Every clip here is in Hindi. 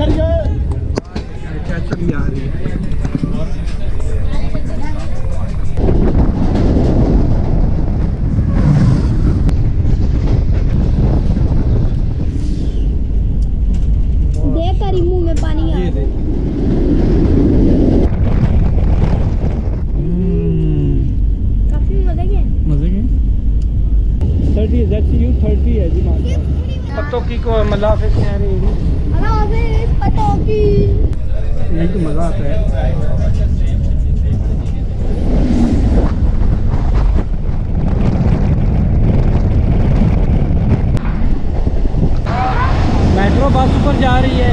क्या चली आ रही है। देख कर मुंह में पानी आ रहा है। काफी मजे के 30 ZCU 30 है जी माशाल्लाह। पत्तों की को मलाफिस कह रही है। पतों की यही तो मजा आता है। मेट्रो बस ऊपर जा रही है।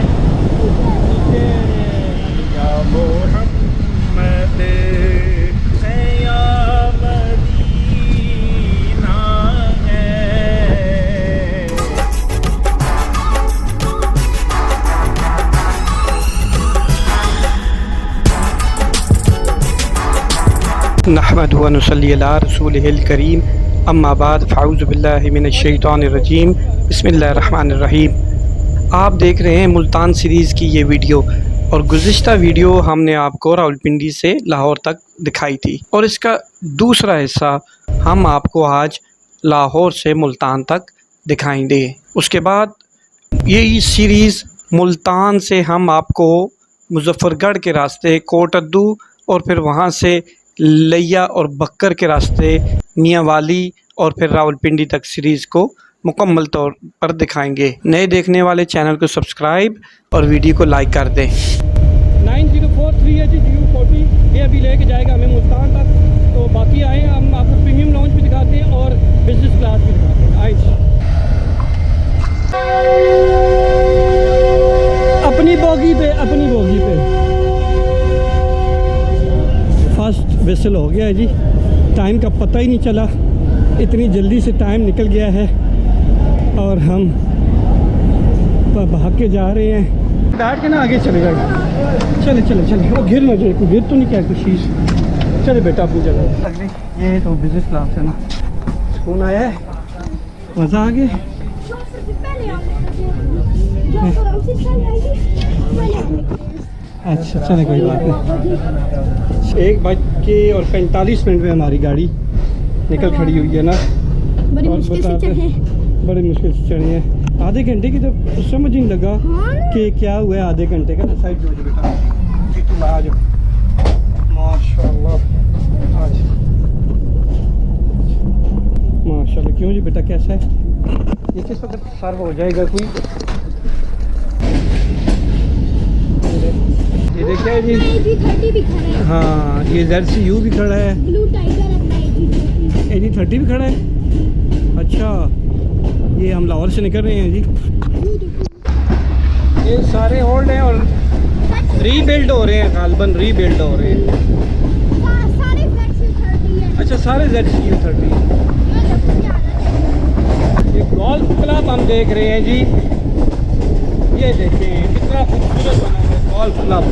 नहमदुहु व नुसल्ली अला रसूलिहिल करीम अम्मा बाद फ़अऊज़ु बिल्लाहि मिनश्शैतानिर रजीम बिस्मिल्लाहिर रहमानिर रहीम। आप देख रहे हैं मुल्तान सीरीज़ की ये वीडियो और गुज़िश्ता वीडियो हमने आपको रावलपिंडी से लाहौर तक दिखाई थी और इसका दूसरा हिस्सा हम आपको आज लाहौर से मुल्तान तक दिखाएंगे। उसके बाद ये सीरीज़ मुल्तान से हम आपको मुज़फ़्फ़रगढ़ के रास्ते कोटद्दू और फिर वहाँ से लिया और बक्कर के रास्ते मियाँ वाली और फिर रावलपिंडी तक सीरीज़ को मुकम्मल तौर पर दिखाएंगे। नए देखने वाले चैनल को सब्सक्राइब और वीडियो को लाइक कर दें। 9043 है जी GU40, ये अभी लेके जाएगा हमें मुल्तान तक। तो बाकी आए हम आपको प्रीमियम लॉन्च भी दिखाते हैं और बिजनेस क्लास भी दिखाते हैं। आए अपनी बोगी पे फर्स्ट विसल हो गया है जी। टाइम का पता ही नहीं चला, इतनी जल्दी से टाइम निकल गया है और हम भाग के जा रहे हैं। बैठ के ना आगे चले जाएगा। चले वो गिर ना जाए, कोई गिर तो नहीं क्या कुछ चीज़। चले बेटा अपनी जगह। ये तो बिजनेस क्लास है ना। सुकून आया है, मज़ा आ गया। अच्छा चले कोई बात नहीं। 1:45 में हमारी गाड़ी निकल खड़ी हुई है ना। बड़ी मुश्किल से चढ़े। बड़ी मुश्किल से चढ़ी है। आधे घंटे की तो समझ नहीं लगा कि क्या हुआ है। आधे घंटे का ना साइड जो बेटा तुम आ जाओ। माशाल्लाह आज माशाल्लाह। क्यों जी बेटा कैसा है ये? किस वक्त सर्व हो जाएगा कोई? ये देखिए जी AG30 भी खड़ा है। हाँ ये ZCU भी खड़ा है। ब्लू टाइगर अपना AG30 भी खड़ा है। अच्छा ये हम लाहौर से निकल रहे हैं जी। ये सारे ओल्ड हैं और रीबिल्ड हो रहे हैं, गालबन रीबिल्ड हो रहे हैं। सारे ZCU30 है। अच्छा सारे ZCU30। ये गोल्फ क्लब हम देख रहे हैं जी। ये देखें कितना खूबसूरत बना है golf club.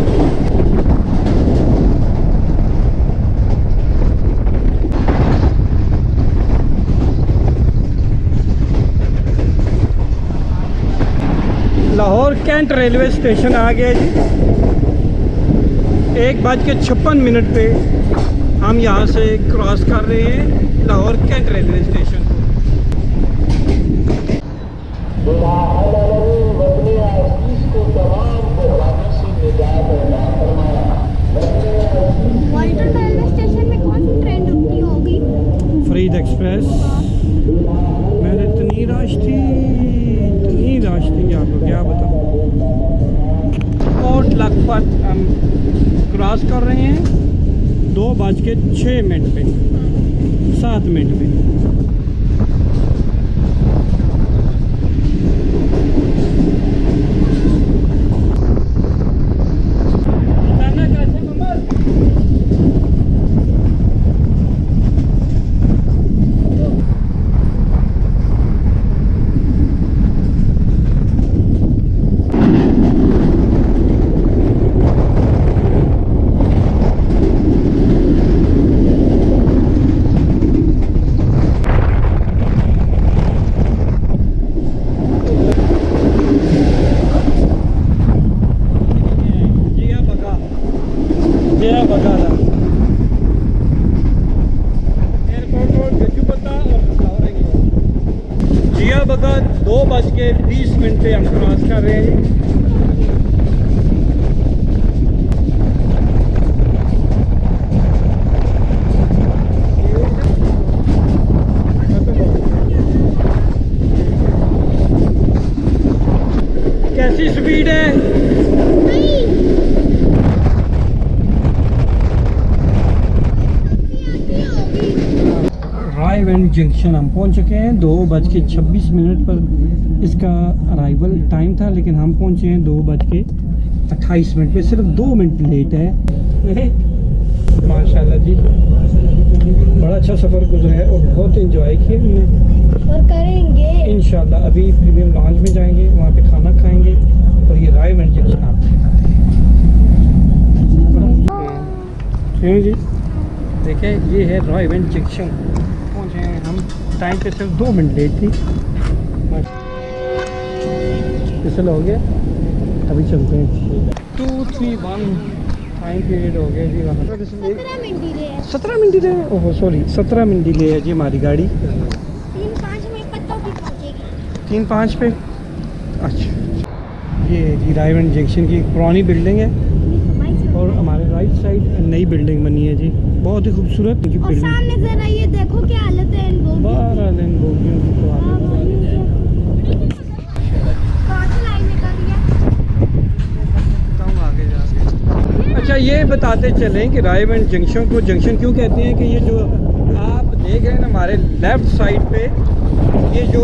Lahore cantt railway station आ गया जी। 1:56 पे हम यहाँ से क्रॉस कर रहे हैं लाहौर कैंट रेलवे स्टेशन को। रेलवे स्टेशन में कौन सी ट्रेन रुकती होगी? फरीद एक्सप्रेस। मैंने इतनी रश थी आपको क्या बताऊँ। कोट लखपत हम क्रॉस कर रहे हैं 2:06 पे 7 मिनट पे। वक्त 2:20 पे हम क्रॉस कर रहे हैं जी। कैसी स्पीड है? रायगंज जंक्शन हम पहुंच चुके हैं 2:26 पर इसका अराइवल टाइम था, लेकिन हम पहुंचे हैं 2:28 पे, सिर्फ 2 मिनट लेट है। माशाल्लाह जी, बड़ा अच्छा सफ़र गुजरा है और बहुत इंजॉय किया हमने और करेंगे इंशाल्लाह। अभी प्रीमियम लॉन्ज में जाएंगे, वहाँ पे खाना खाएंगे और ये रायगंज जंक्शन आपको दिखाते हैं जी। देखिए ये है रायगंज जंक्शन, पहुँचे हैं हम टाइम पे, सिर्फ 2 मिनट लेट थी। फिसल हो गया, अभी चलते हैं 231 टाइम पीरियड हो गया जी। वहाँ 17 मिनट डिले है। 17 मिनट डिले है, ओहो सॉरी 17 मिनट डिले है जी हमारी गाड़ी। 3-5 में पत्तों की पहुंचेगी। 3-5 पे। अच्छा, ये जी रायगंज जंक्शन की पुरानी बिल्डिंग है और हमारे राइट साइड नई बिल्डिंग बनी है जी, बहुत ही खूबसूरत की और बिल्डिंग। सामने जरा ये देखो क्या हालत है इन बोगियों की। 12 दिन बोगियों की तो हाँ, हालत वही है। कौन सी लाइन निकल रही है? बताऊँ आगे जाके। अच्छा, ये बताते चलें कि रायगंज जंक्शन को जंक्शन क्यों कहते हैं कि ये जो आप देख रहे हैं ना हमारे लेफ़्ट साइड पे, ये जो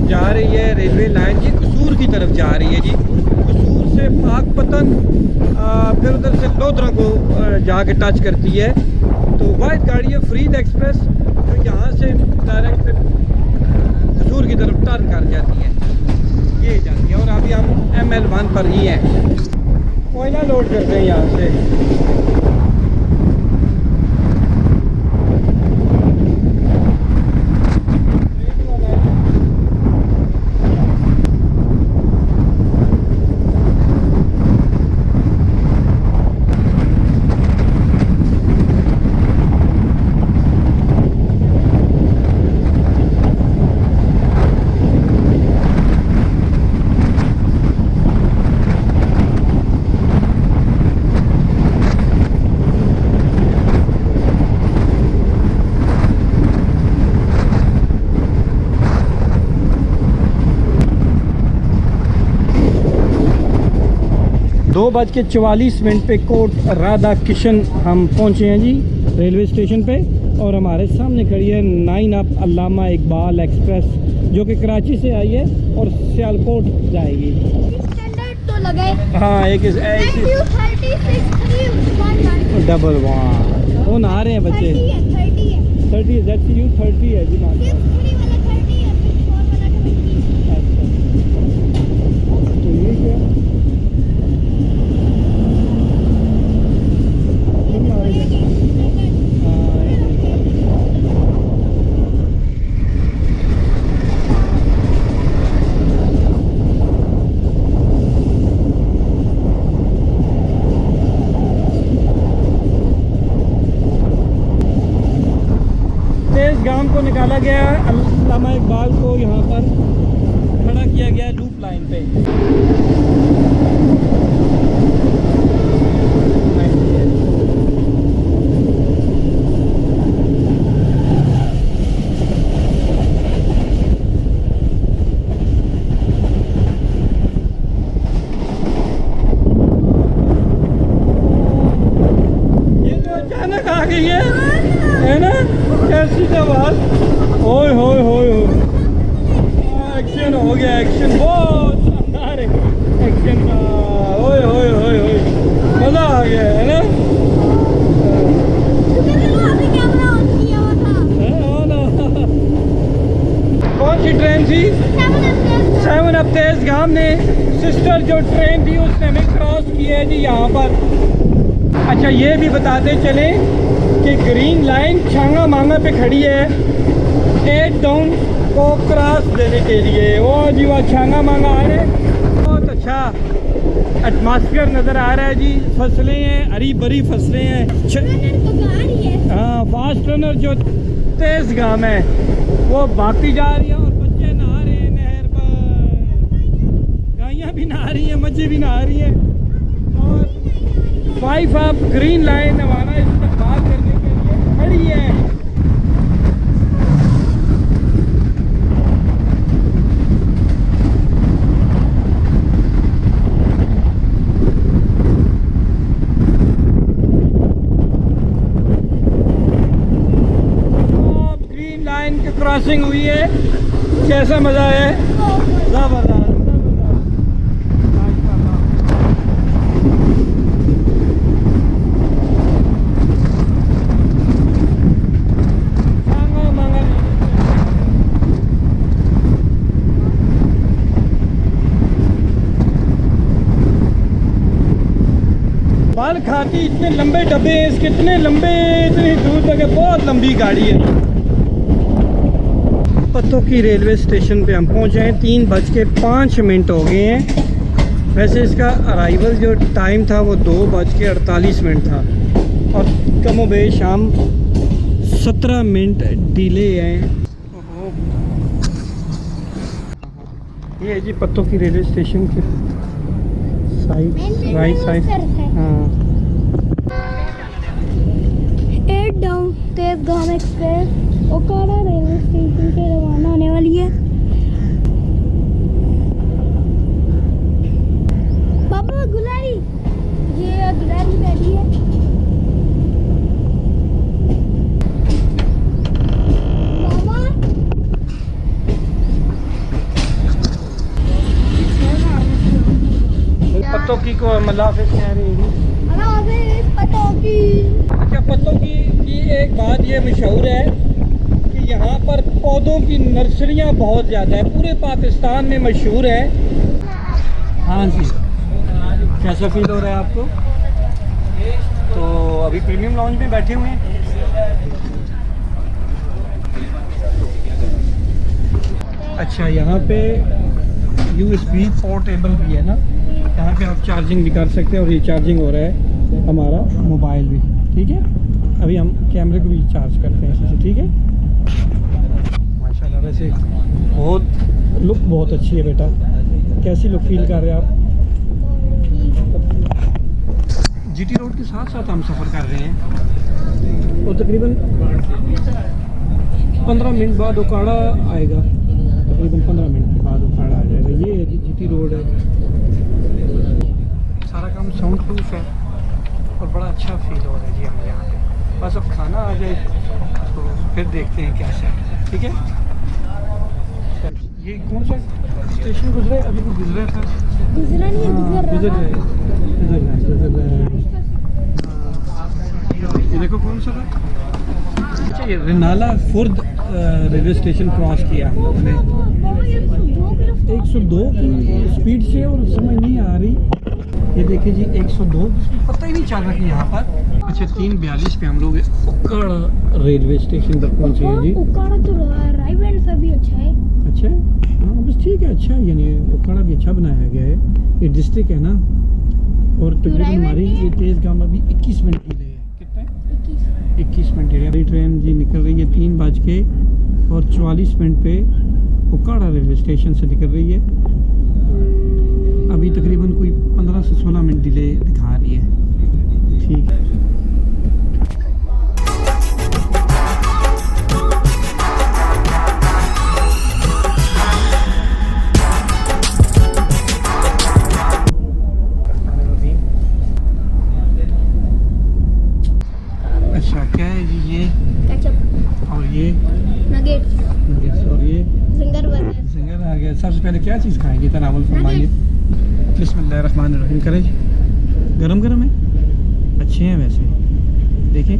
जा रही है रेलवे लाइन जी कसूर की तरफ जा रही है जी। कसूर से पाकपतन फिर उधर से लोधरा को जाके टच करती है। तो वाइट गाड़ी है फरीद एक्सप्रेस, जो यहाँ से डायरेक्ट कसूर की तरफ टर्न कर जाती है, ये जाती है। और अभी हम ML1 पर ही हैं, कोयला लोड करते हैं यहाँ से। दो बज के 44 मिनट पे कोट राधा किशन हम पहुंचे हैं जी रेलवे स्टेशन पे। और हमारे सामने खड़ी है 9 अप अल्लामा इकबाल एक्सप्रेस, जो कि कराची से आई है और सियालकोट जाएगी। स्टैंडर्ड तो लगे। हाँ, एक डबल वहाँ वो नहा रहे हैं बच्चे। 30 ZCU 30 है जी माशा। अच्छा, तो ये क्या गांव को निकाला गया है, अल्लामा इकबाल को यहाँ पर खड़ा किया गया है लूप लाइन पे। ये तो अचानक आ गई है ना, कैसी आवाज। ओए होए होए एक्शन हो गया, एक्शन बहुत शानदार है एक्शन का। ओए होए होए होए मज़ा आ गया है ना। कौन सी ट्रेन थी? 7 अप तेज गाम ने सिस्टर जो ट्रेन थी उसने हमें क्रॉस किया है जी यहाँ पर। अच्छा, ये भी बताते चले कि ग्रीन लाइन छांगा मांगा पे खड़ी है 8 डाउन को क्रॉस देने के लिए। वो जी वहाँ छांगा मांगा आ रहे, बहुत अच्छा एटमॉस्फेयर नज़र आ रहा है जी। फसलें हैं, हरी भरी फसलें हैं। हाँ, फास्ट रनर जो तेज़ गाम है वो भागती जा रही है और बच्चे नहा रहे हैं। बच्चे भी नहा रही हैं। और 5 आप ग्रीन लाइन हमारा इस्तेमाल करने के लिए खड़ी है। ग्रीन लाइन की क्रॉसिंग हुई है, कैसा मजा है, जबरदस्त। बाल खाती इतने लंबे डब्बे हैं इसके, इतने लंबे, इतनी दूर तक है, बहुत लंबी गाड़ी है। पत्तों की रेलवे स्टेशन पे हम पहुंचे हैं, 3:05 हो गए हैं। वैसे इसका अराइवल जो टाइम था वो 2:48 था और कमोबेश हम 17 मिनट डिले हैं। ये है जी पत्तों की रेलवे स्टेशन की साइड, राइट साइड। हाँ, 8 डाउन तेज गांव एक्सप्रेस ओकाड़ा रेलवे स्टेशन से रवाना होने वाली है। पापा गुलारी, ये गुलारी बैठी है। पत्तों की को मलाफिस कह रही है। पत्तों की, अच्छा, पत्तों की एक बात ये मशहूर है कि यहाँ पर पौधों की नर्सरियाँ बहुत ज़्यादा है, पूरे पाकिस्तान में मशहूर है। हाँ जी, कैसा फील हो रहा है आपको? तो अभी प्रीमियम लॉन्ज में बैठे हुए हैं। अच्छा, यहाँ पे USB पोर्टेबल भी है ना, यहाँ पे आप चार्जिंग भी कर सकते हैं और ये चार्जिंग हो रहा है हमारा मोबाइल भी। ठीक है, अभी हम कैमरे को भी चार्ज करते हैं इसी से। ठीक है, माशाल्लाह। वैसे बहुत लुक बहुत अच्छी है बेटा, कैसी लुक फील कर रहे हैं आप? GT रोड के साथ साथ हम सफ़र कर रहे हैं और तकरीबन 15 मिनट बाद ओकाड़ा आएगा, तकरीबन 15 मिनट के बाद ओकाड़ा आ जाएगा। ये है GT रोड है, सारा काम साउंड प्रूफ है और बड़ा अच्छा फील हो रहा है जी हमें यहाँ पे। बस अब खाना आ जाए तो फिर देखते हैं कैसा है। ठीक है, ये कौन सा स्टेशन गुजरा है? अभी तो गुजरा था, गुजरा नहीं है, गुजर रहा है। ये देखो कौन सा था। अच्छा, ये रिनाला फुर्द रेलवे स्टेशन क्रॉस किया हम लोगों ने 102 की स्पीड से और समझ नहीं आ रही। ये देखिए जी 102 की स्पीड, पता ही नहीं चल रहा कि यहाँ पर। अच्छा, 3:42 पे हम लोग ओकाड़ा रेलवे स्टेशन तक पहुँचे हैं जी। ओकाड़ा तो राइव एंड सभी अच्छा है। अच्छा, हाँ बस ठीक है, अच्छा, यानी ओकाड़ा भी अच्छा बनाया गया है। ये डिस्ट्रिक्ट है ना, और तकरीबन हमारी ये तेज़ गामा भी 21 मिनट डिले है। कितना है? 21 मिनट डिले। हमारी ट्रेन जी निकल रही है 3:44 पे ओकाड़ा रेलवे स्टेशन से निकल रही है। अभी तकरीबन कोई 15 से 16 मिनट डिले दिखा रही है। ठीक है, अच्छा क्या है जी ये? केचप और ये नगेट्स नगेट्स, और ये जिंगर बर्गर। जिंगर आ गया। सबसे पहले क्या चीज़ खाएंगे? तनावुल फरमाइए। बिस्मिल्लाहिर्रहमानिर्रहीम। करें, गरम गरम है, अच्छे हैं वैसे, देखें।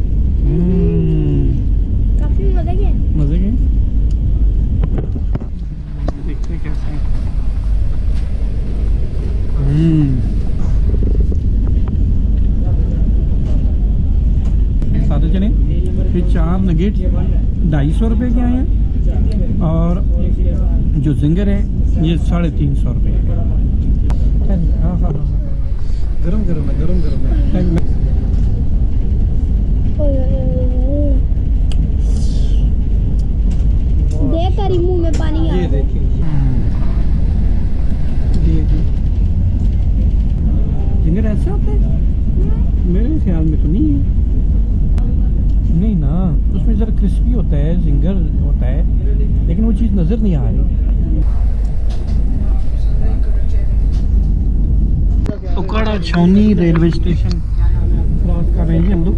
काफी मजे के मज़े के, देखते हैं कैसे हैं। सादे चने, फिर 4 नगेट 250 रुपये के आए हैं, और जो जिंगर है ये 350 रुपये के। हाँ हाँ हाँ, गरम गरम है, गरम गरम है। देख कर ही मुंह में पानी आ ये रहा है। देखिए, ये नज़र नहीं आ रही। उकाड़ा छावनी रेलवे स्टेशन क्रॉस कर रहे हैं जी हम लोग।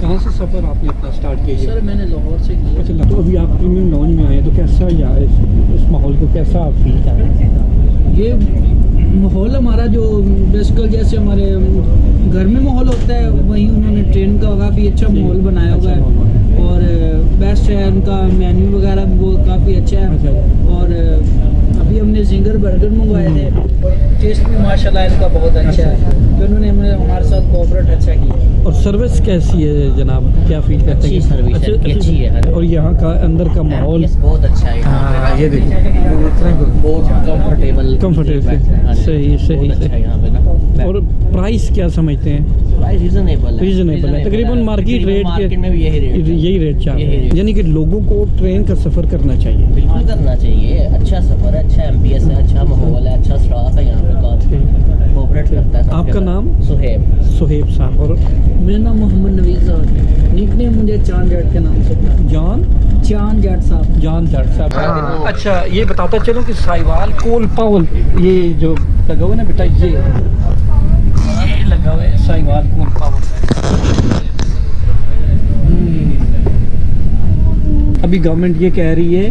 कहाँ से सफ़र आपने अपना स्टार्ट किया? सर मैंने लाहौर से किया। अच्छा, तो अभी आप प्रीमियम लॉन्ज में आए तो कैसा या इस माहौल को कैसा आप फील कर रहे हैं? ये माहौल हमारा जो बेसिकल जैसे हमारे घर में माहौल होता है वहीं उन्होंने ट्रेन का काफ़ी अच्छा माहौल बनाया हुआ है और बेस्ट है। उनका मेन्यू वगैरह भी वो काफ़ी अच्छा है और अभी हमने जिंगर बर्गर मंगवाए थे, टेस्ट भी माशाल्लाह इनका बहुत अच्छा है, तो उन्होंने हमारे साथ कोऑपरेट अच्छा किया। और सर्विस कैसी है जनाब, क्या फील करते हैं? अच्छी सर्विस है, अच्छी है। और यहाँ का अंदर का माहौल बहुत अच्छा है। हाँ, ये देखिए बहुत कंफर्टेबल सही सही अच्छा है यहाँ पे ना। और प्राइस क्या समझते हैं? प्राइस रीजनेबल है तकरीबन मार्केट रेट मार्केट में भी यही रेट चल रहा यही है, रेट। यानी कि लोगों को ट्रेन का सफ़र करना चाहिए। बिल्कुल करना चाहिए, अच्छा सफर है, अच्छा एमबीएस है, अच्छा माहौल है, अच्छा स्टाफ है यहाँ पे, काफी कोऑपरेट करता है। आपका नाम? सुहेब साहब। और मेरा नाम मोहम्मद नवीज़ साहब, निकनेम मुझे चांद जट के नाम से चांद जट साहब। जान जट साहब। हाँ। अच्छा, ये बताता चलो कि साहिवाल कोल पावल ये जो लगा हुआ है ना बेटा, ये लगा हुआ है साहिवाल कोल पावल। अभी गवर्नमेंट ये कह रही है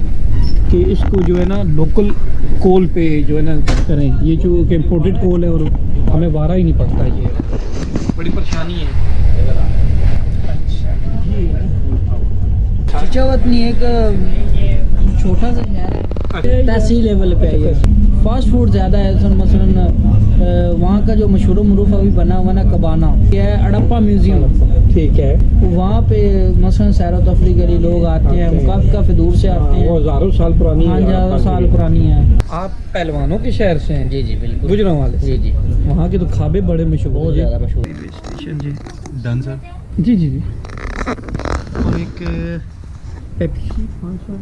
कि इसको जो है ना लोकल कोल पे जो है ना करें, ये जो कि इम्पोर्टेड कोल है और हमें वारा ही नहीं पड़ता, ये बड़ी परेशानी है। चिचावतनी एक छोटा सा शहर है, तहसील लेवल पे है। फास्ट फूड ज़्यादा है, मसलन वहाँ का जो मशहूर मरूफ अभी बना हुआ ना कबाना, ये है अड़प्पा म्यूज़ियम। ठीक है, वहाँ पे मसलन सैर व तफरी के लिए लोग आते हैं, काफ़ी दूर से आते हैं। वो हज़ारों साल पुरानी हाँ, हज़ारों साल पुरानी है। आप पहलवानों के शहर से हैं? जी जी बिल्कुल, गुजरांवाले से। जी जी वहाँ के तो खाबे बड़े मशहूर बहुत हैं। ज़्यादा मशहूर। रेलवे स्टेशन जी। Done sir. जी जी जी। और एक पेप्सी 500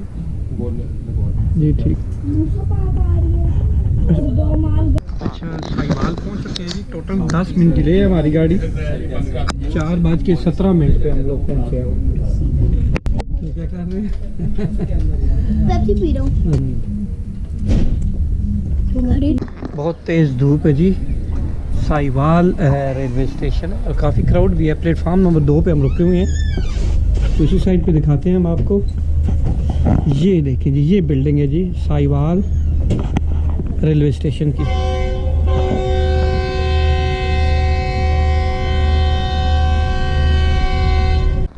जी, ठीक। अच्छा, साहिवाल पहुँच चुके हैं जी। टोटल 10 मिनट डिले है हमारी गाड़ी। 4:17 पे हम लोग पहुँचे हैं। तो क्या कर रहे हैं? पेप्सी पी रहा हूँ। बहुत तेज़ धूप है जी। साहिवाल रेलवे स्टेशन है और काफ़ी क्राउड भी है। प्लेटफार्म नंबर 2 पे हम रुके हुए हैं। तो इसी साइड पे दिखाते हैं हम आपको। ये देखें जी, ये बिल्डिंग है जी साहिवाल रेलवे स्टेशन की।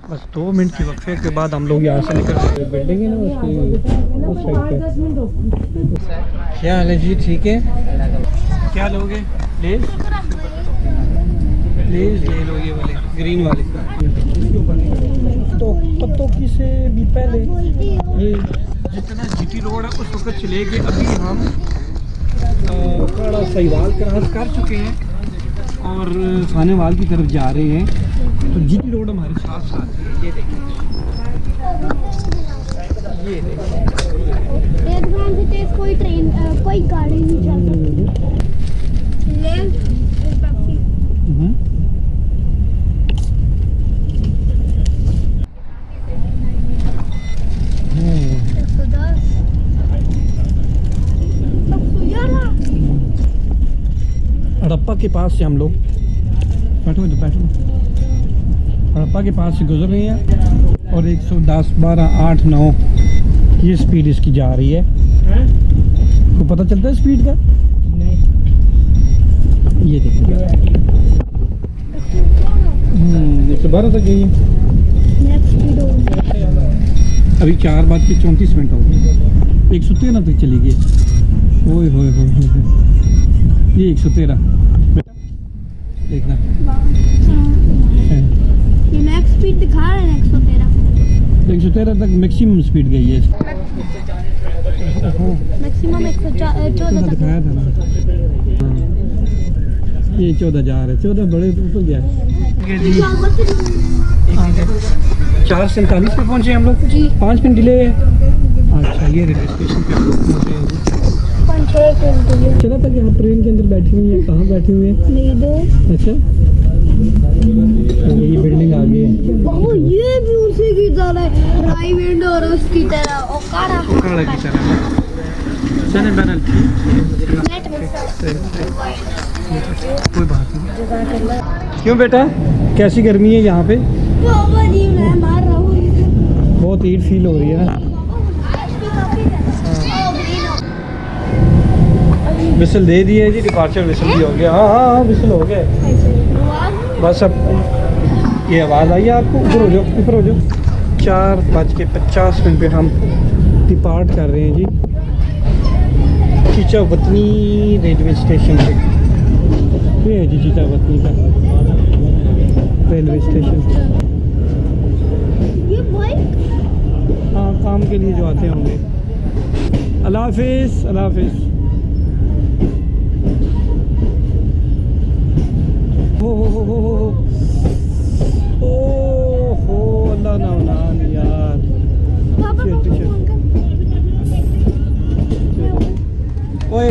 बस 2 मिनट की वक्फे के बाद हम लोग यहाँ से निकल रहे हैं। बिल्डिंग है ना उसकी उस साइड पे। क्या हाल है जी? ठीक है। क्या लोगे? लेज़ ले लो, ये वाले ग्रीन वाले। तो पत्तों की से भी पहले ये जितना जीटी रोड है उस वक्त चले गए। अभी हम थोड़ा साहिवाल क्रॉस कर चुके हैं और खानेवाल की तरफ जा रहे हैं। तो जीटी रोड हमारे साथ साथ है। ये देखिए, ये देखिए। एकदम से तेज कोई ट्रेन कोई गाड़ी नहीं चल सकती। हड़प्पा के पास से हम लोग बैठो हड़प्पा के पास से गुजर रहे हैं और 110, 12, 8, 9 ये स्पीड इसकी जा रही है। तो पता चलता है स्पीड का? नहीं। ये देखिए 112 तक गई है। अभी 4:34 हो गई। 113 तक चली गई। ओए होए होए, ये 113 देखना। ये मैक्स स्पीड दिखा रहे हैं 113 तक मैक्सिमम स्पीड गई है। मैक्सिमम 114 तक दिखाया था ना। ये 14 जा रहे, 14 बड़े ऊपर गया। 4:47 पे पहुंचे हम लोग जी। 5 मिनट डिले है। अच्छा, ये रेलवे स्टेशन पे हम लोग पहुंचे हैं। चला था कि हम ट्रेन के अंदर बैठे हुए हैं। कहाँ बैठे हुए हैं? नहीं दो। अच्छा, ये बिल्डिंग आ गई है। बाबू ये भी उसी की तरह है, राई विंड और उसकी तरह ओकाड़ा ओकाड़ा की तरह चले बहरहाल कोई बात नहीं। क्यों बेटा, कैसी गर्मी है यहाँ पे? बाबा जी मैं मार रहा हूँ। बहुत हीट फील हो रही है ना। विसल दे दिए जी, डिपार्चर विसल भी हो गया। हाँ हाँ हाँ विसल हो गया। बस अब ये आवाज़ आई है आपको, ऊपर हो जाओ, ऊपर हो जाओ। 4:50 पे हम डिपार्ट कर रहे हैं जी चीचावतनी रेलवे स्टेशन पे। ये है जी चीचावतनी का रेलवे स्टेशन। ये बाइक हाँ, काम के लिए जो आते होंगे। अल्लाह हाफिज़, अल्लाह हाफिज़। ओ अल्लाह ना यार। पापा को पीछे। फोन कर। ओए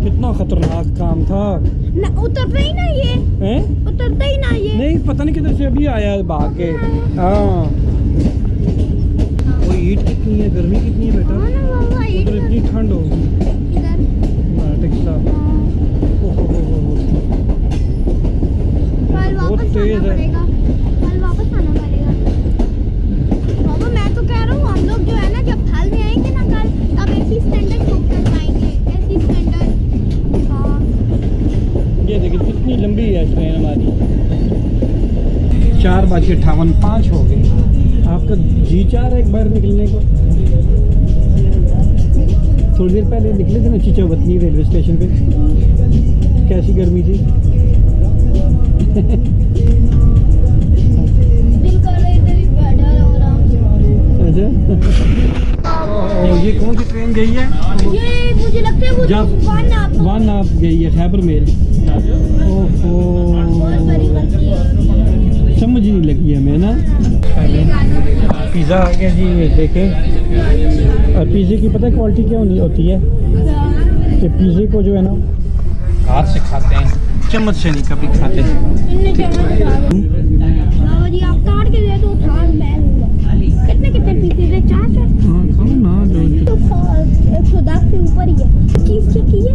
कितना खतरनाक काम था। ना उतरता ही ना ये, हैं? उतरता ही ना ये। नहीं पता नहीं किधर से अभी आया है भाग के। हाँ वो हीट कितनी है, गर्मी कितनी है बेटा। हाँ ना बाबा, उधर इतनी ठंड होगी। इधर कल बहुत वापस तेज आना है। पड़ेगा, कल वापस आना पड़ेगा। बाबा मैं तो कह रहा हूँ हम लोग जो है ना, जब थाल में आएंगे ना कल, तब एसी स्टैंडर्ड बुक कर पाएंगे। AC standard. हाँ ये देखिए कितनी लंबी है ट्रेन हमारी। 4:58 हो गए। आपका जी चाह रहा है एक बार निकलने को? थोड़ी देर पहले निकले थे ना चीचावतनी रेलवे स्टेशन पे, कैसी गर्मी थी। दिल कर रहा है इधर ही बैठा रहो आराम से। अच्छा ये कौन सी ट्रेन गई है? ये मुझे लगता है वो जब वन आप गई है खैबर मेल। बहुत बड़ी ओहो गलती है। समझ नहीं लगी हमें ना। पिज़्ज़ा आ गया जी, ये देखें। और पिज़्ज़े की पता है क्वालिटी क्या होती है कि पिज़्ज़े को जो है ना हाथ से खाते हैं, चम्मच से नहीं कभी खाते। बाबा जी आप काट के दे दो, थाल मैं लूंगा। कितने कितने पीसेज है? 4 हाँ खाओ ना जो। तो 110 से ऊपर ही है। चीज चेक कीजिए।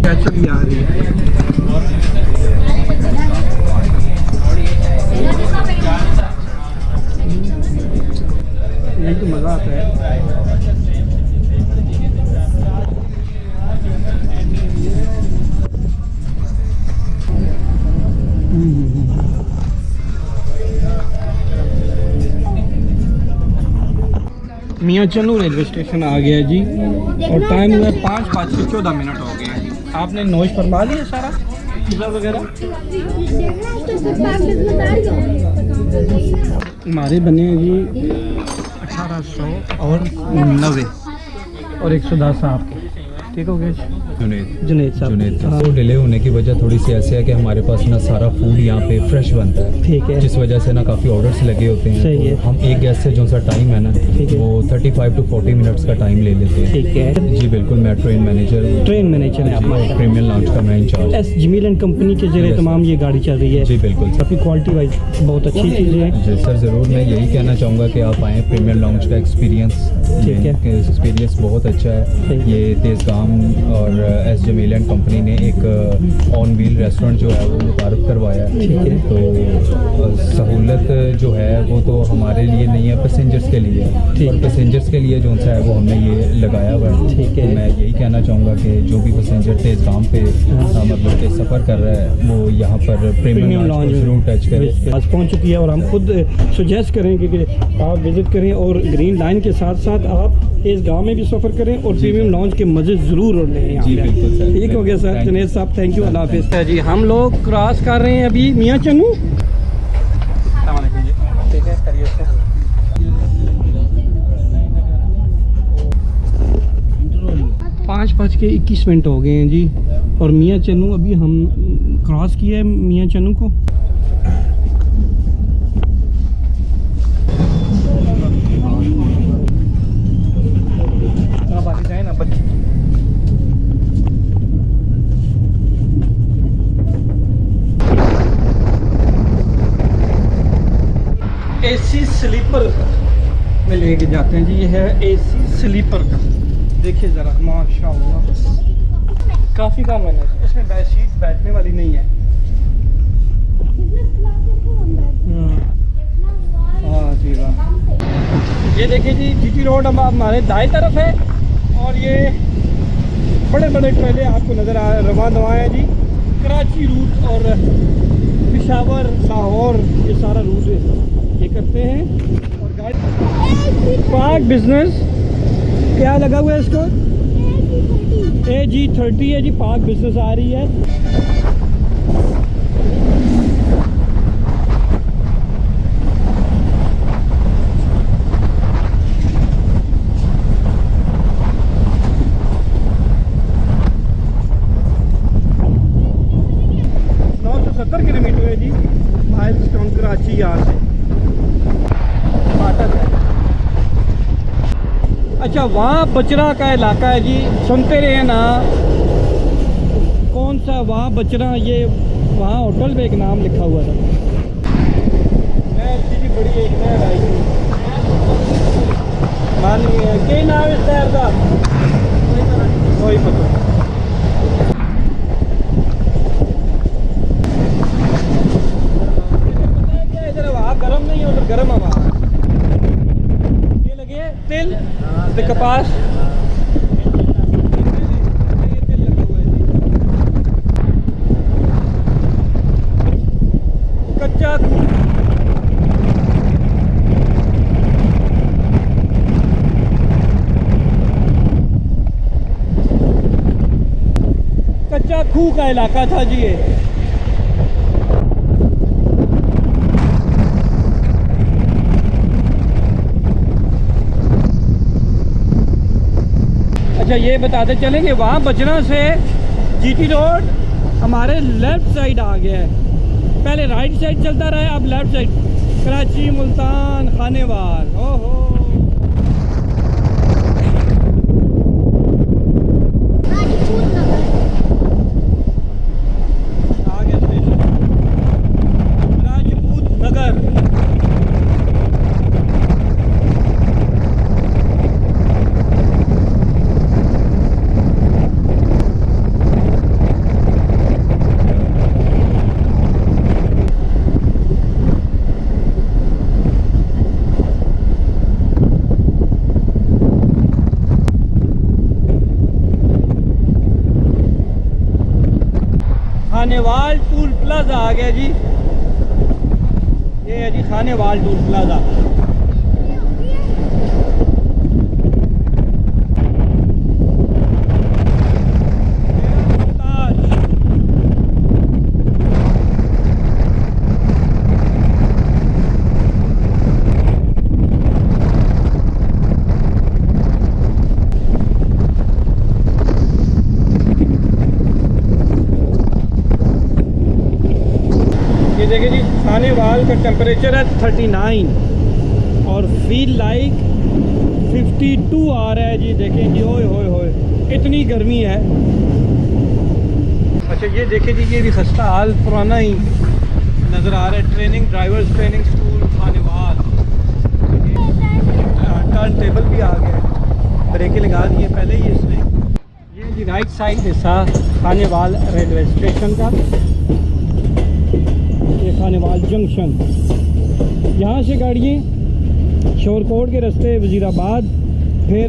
कैसे भी आ रही है। यही तो मज़ा आता है। मियाँ चन्नू रेलवे स्टेशन आ गया जी और टाइम हुआ 5:14 हो गया है। आपने नोश फरमा लिया सारा पिज़्ज़ा वगैरह? हमारे बने हैं जी 1890 और 110 आपके। ठीक हो गया जी। जुनेद साहब तो डिले होने की वजह थोड़ी सी ऐसे है कि हमारे पास ना सारा फूड यहाँ पे फ्रेश बनता है। ठीक है। जिस वजह से ना काफ़ी ऑर्डर्स लगे होते हैं। सही है। तो हम एक गैस से जो सा टाइम है ना ठीक है। वो 35 to 40 मिनट्स का टाइम ले लेते हैं। ठीक है जी बिल्कुल, मैं ट्रेन मैनेजर है आप। प्रीमियम लाउंज का मैं in charge. S Jamil and company के जरिए Yes, तमाम ये गाड़ी चल रही है। जी बिल्कुल। काफ़ी क्वालिटी वाइज बहुत अच्छी चीज़ें हैं। जी सर ज़रूर, मैं यही कहना चाहूँगा कि आप आएँ, प्रीमियम लाउंज का एक्सपीरियंस। ठीक है। एक्सपीरियंस बहुत अच्छा है। सही। ये तेज़गाम और एस जमील एंड कंपनी ने एक ऑन व्हील रेस्टोरेंट जो है वो मुतारफ़ करवाया है। ठीक है। तो सहूलत जो है वो तो हमारे लिए नहीं है, पैसेंजर्स के लिए है। ठीक और है। पैसेंजर्स के लिए जो सा है वो हमने ये लगाया हुआ है। ठीक है। तो मैं यही कहना चाहूँगा कि जो भी पैसेंजर तेज़गाम पे मतलब कि सफ़र कर रहा है वो यहाँ पर प्रीमियम लॉन्च जरूर टच करें। आज पहुंच चुकी है और हम खुद सुजेस्ट करेंगे कि आप विज़िट करें और ग्रीन लाइन के साथ साथ आप इस गांव में भी सफ़र करें और प्रीमियम लॉन्च के मज़े ज़रूर लें यहाँ जी, पे। बिल्कुल सर। ठीक हो गया सर। Thank you। जुनेद साहब थैंक यू, अल्लाह हाफिज़। जी हम लोग क्रॉस कर रहे हैं अभी मियाँ चन्नू। ठीक है करिए सर। 5 10:21 हो गए हैं जी, और मियाँ चन्नू अभी हम क्रॉस किए हैं मियाँ चन्नू को। आप आगे जाए ना बच्चे। एसी स्लीपर में लेके जाते हैं जी। ये है एसी स्लीपर का, देखिए ज़रा माशाल्लाह काफ़ी कम है ना इसमें। बेड शीट बैठने वाली नहीं है। हाँ जी वाह। ये देखिए जी जीटी रोड अब हमारे दाएं तरफ है, और ये बड़े बड़े ट्रेले आपको नज़र आ रवा दवा है जी। कराची रूट और पेशावर लाहौर ये सारा रूट ये करते हैं। और गाड़ी पार्क बिजनेस क्या लगा हुआ है इसको, AG30 है जी। पार्क बिजनेस आ रही है। किलोमीटर है जी माइल्स फ्रॉम कराची यहाँ से फाटक है। अच्छा वहाँ बचरा का इलाका है जी, सुनते रहे ना कौन सा वहाँ बचरा, ये वहाँ होटल पे एक नाम लिखा हुआ था। मैं जी बड़ी एक नहर आई थी मान के नाम इस शहर का कोई पता। गर्म नहीं है उधर, गर्म हवा। ये लगे तिल कपास, ये तिल लगा हुआ है जी। कच्चा कच्चा खूह का इलाका था जी ये। अच्छा ये बताते चलें कि वहाँ बचना से जीटी रोड हमारे लेफ़्ट साइड आ गया है। पहले राइट साइड चलता रहा है, अब लेफ़्ट साइड। कराची, मुल्तान, खानेवाल, ओहो आ गया स्टेशन राजपूत नगर। खानेवाल टूल प्लाजा आ गया जी। ये है जी खानेवाल टूल प्लाजा। देखिए जी खानेवाल का टेम्परेचर है 39 और फील लाइक 52 आ रहा है जी। देखें जी ओए होए होए इतनी गर्मी है। अच्छा ये देखिए जी ये भी खस्ता हाल पुराना ही नज़र आ रहा है। Training drivers training school Khanewal. Turn table भी आ गया, ब्रेकें लगा दी है पहले ही इसने। ये जी राइट साइड हिस्सा खानेवाल रेलवे स्टेशन का, ये खानेवाल जंक्शन। यहाँ से गाड़ियाँ शोरकोट के रास्ते वज़ीराबाद, फिर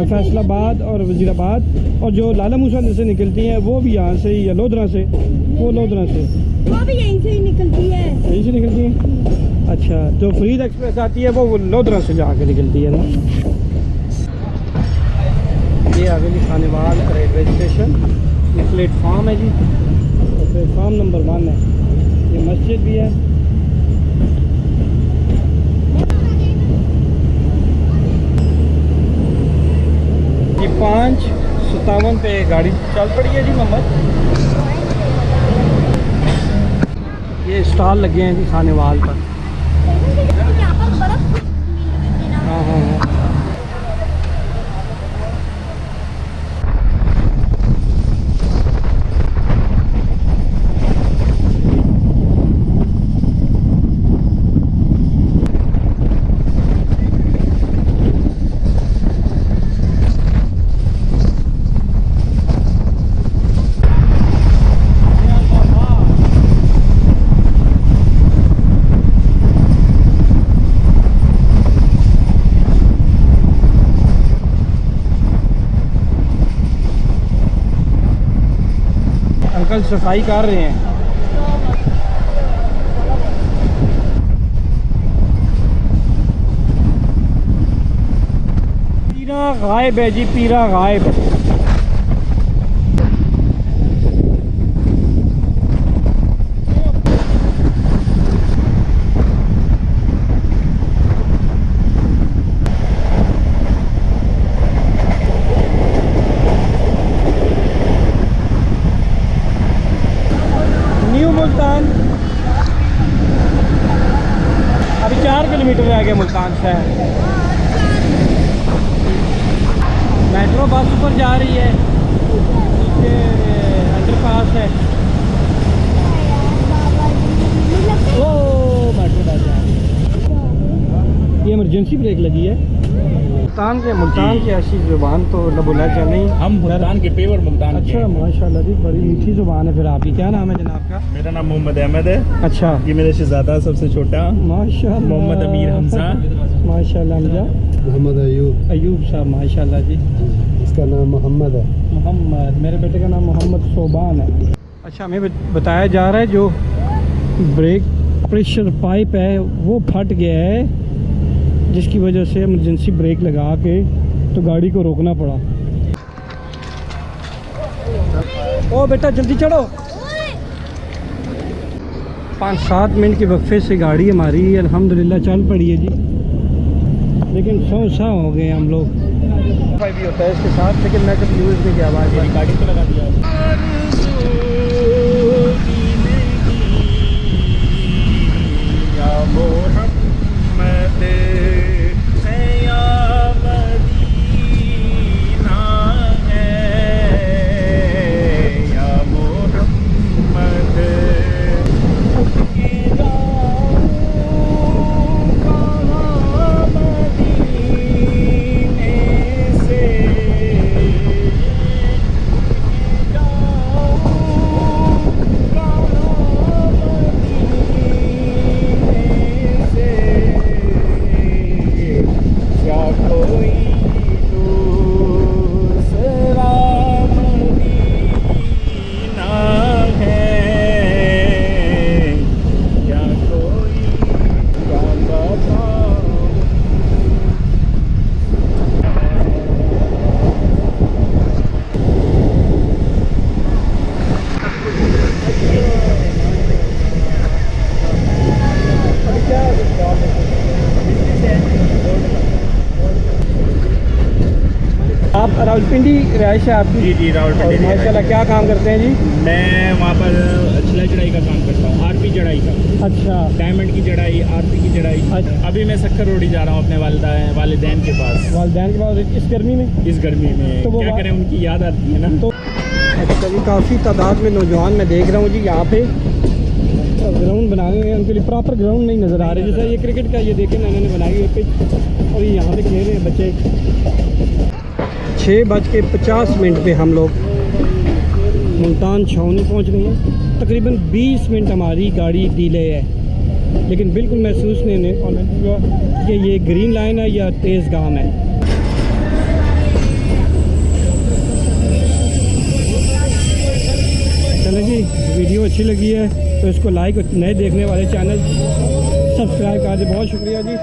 फैसलाबाद और वज़ीराबाद, और जो लाला मूसा से निकलती हैं वो भी यहाँ से, या लोधरा से, वो लोधरा से, वो भी यहीं से ही निकलती है। यहीं से निकलती है। अच्छा जो फरीद एक्सप्रेस आती है वो लोधरा से जाके निकलती है ना। ये आगे जी खानेवाल रेलवे स्टेशन। ये प्लेटफार्म है जी, प्लेटफार्म नंबर 1 है। ये मस्जिद भी है। 57 पे गाड़ी चल पड़ी है जी मोहम्मद। ये स्टॉल लगे हैं जी खाने वाल पर। यहाँ पर बर्फ मिल ना। हाँ हाँ हाँ। अंकल सफाई कर रहे हैं। पीरा गायब है जी, पीरा गायब है। न्यू मुल्तान, अभी 4 किलोमीटर रह गया मुल्तान शहर। मेट्रो बस ऊपर जा रही है, नीचे अंडरपास है। ओ मेट्रो बस जा रही है। ये इमरजेंसी ब्रेक लगी है। मुल्तान की ऐसी ज़ुबान तो न बोला जाए नहीं। हम मुल्तान के पेवर मुल्तान के अच्छा हैं। माशाल्लाह जी, बड़ी मीठी ज़ुबान है फिर आपकी। क्या नाम है जनाब का? मेरा नाम मोहम्मद अहमद है। अच्छा ये मेरा शहजादा सबसे छोटा माशाल्लाह। मोहम्मद अमीर हमजा। माशाल्लाह हमजा। मोहम्मद अयूब, अयूब साहब माशाल्लाह जी। इसका नाम मोहम्मद है। मोहम्मद, मेरे बेटे का नाम मोहम्मद सोबान है। अच्छा, हमें बताया जा रहा है जो ब्रेक प्रेशर पाइप है वो फट गया है, जिसकी वजह से इमरजेंसी ब्रेक लगा के तो गाड़ी को रोकना पड़ा। ओ बेटा जल्दी चढ़ो। 5-7 मिनट के वक्फे से गाड़ी हमारी अल्हम्दुलिल्लाह चल पड़ी है जी, लेकिन सौ हो गए हम लोग। भी होता है इसके साथ, लेकिन मैं कभी यूज़ नहीं किया। आवाज़ गाड़ी तो लगा दिया। आप रावलपिंडी रिहाइश है आपकी? जी जी, रावलपिंडी। माशाल्लाह, क्या काम करते हैं जी? मैं वहाँ पर सिलाई चढ़ाई का काम करता हूँ, आरपी चढ़ाई का। अच्छा डायमंड की चढ़ाई, आरपी की चढ़ाई। अच्छा। अभी मैं सक्कर रोडी जा रहा हूँ अपने वालिदैन के पास। वालिदैन के बाद इस गर्मी में? इस गर्मी में तो वो क्या करें, उनकी याद आती है ना। तो अच्छा जी, काफ़ी तादाद में नौजवान मैं देख रहा हूँ जी यहाँ पे ग्राउंड बनाए हुए हैं। उनके लिए प्रॉपर ग्राउंड नहीं नज़र आ रहे। जैसे ये क्रिकेट का ये देखें ना, इन्होंने बनाई हुई पिच, और ये यहाँ पे खेल रहे हैं बच्चे। 6:50 पे हम लोग मुल्तान छावनी पहुँच गए हैं। तकरीबन 20 मिनट हमारी गाड़ी डिले है, लेकिन बिल्कुल महसूस नहीं हुआ कि ये ग्रीन लाइन है या तेज़ गाम है। चलो जी, वीडियो अच्छी लगी है तो इसको लाइक और नए देखने वाले चैनल सब्सक्राइब कर दे। बहुत शुक्रिया जी।